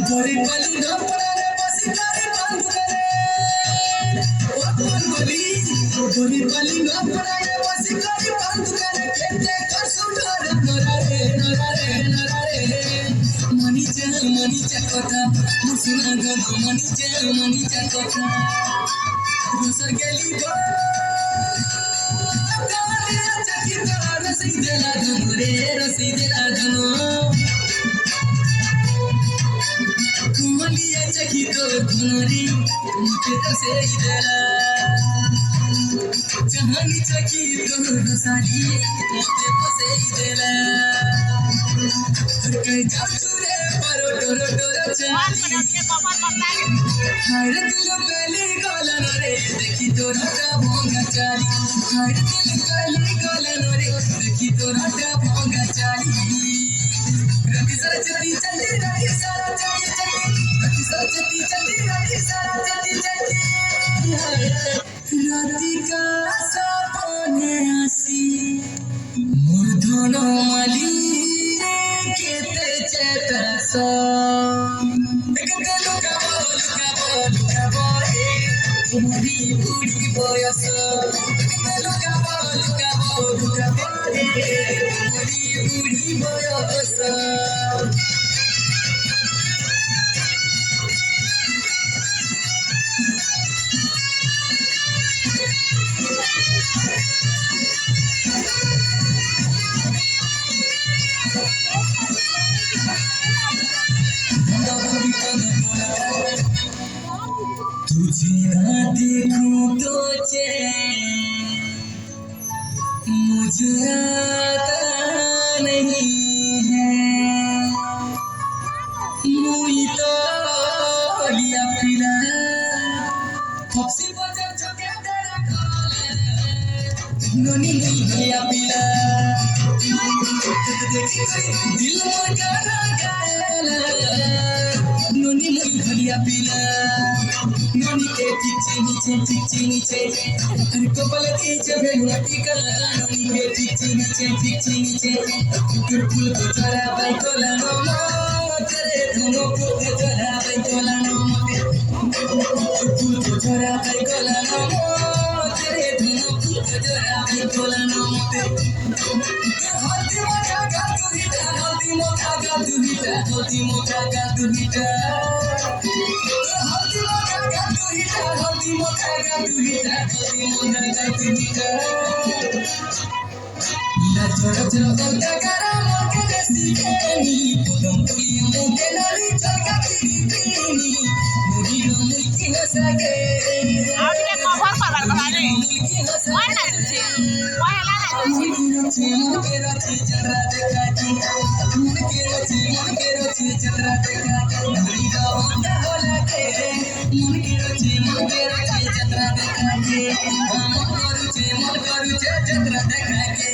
गोरी पली डोपरा रे बसिकारी बंद करे ओ गोरी गोरी पली डोपरा रे बसिकारी बंद करे केते कसुडर नरा रे मनीचा कथा मुसुना गन मनीचा कथा रुसर गेली गो कालिया चकी तोरा रसीदेला धनो कुमलिया चकी तो धुनरी मुझे रसीदेला जहानी चकी तो रसाली मुझे पसेदेला कई जाचुरे परो डोरो चाली हर दिल पहले गलन रे देखी तो राजा भोंगा चाली हर दिल पहले गलन रे देखी तो राजा भोंगा चाली रति सरचती चली रति सारा चली रति सरचती चली रति सारा चली राति का सपने हसी मूर्धनो मली केते चेतसा देखते लुका बोले तुम्हारी बूढ़ी बयस देखते लुका बोले तुम्हारी बूढ़ी बयस तुझे ना देखूं तो मुझे आता नहीं है मुई तो लिया पिला फपसी बजर चके तेरा काले नोनी नहीं लिया पिला दिल मोर गाना गाला नोनी नहीं लिया पिला नोनी के चिच्ची नीचे हर कपल की जगह टिकल नोनी के चिच्ची नीचे फूल को चरा बाई कोला नो तेरे धनो फूल को चरा बाई कोला नो फूल को चरा बाई कोला नो तेरे धनो फूल को चरा बाई कोला नो हल्दी मोटा गा दुहिता हल्दी मोटा गा दुहिता हल्दी मोटा गा दुहिता La chora chora gara moke desi keni podam puli moke nari chalka kini muri no mulki hasage आपने कवर पकड़ बनाने वन ना तुझे वाला ना तुझे मन के रची चंद्रा देखा जी मन के रची चंद्रा देखा नरी का होता होला के मन के रची चंद्रा देखा जी मन करू छे चंद्रा देखा के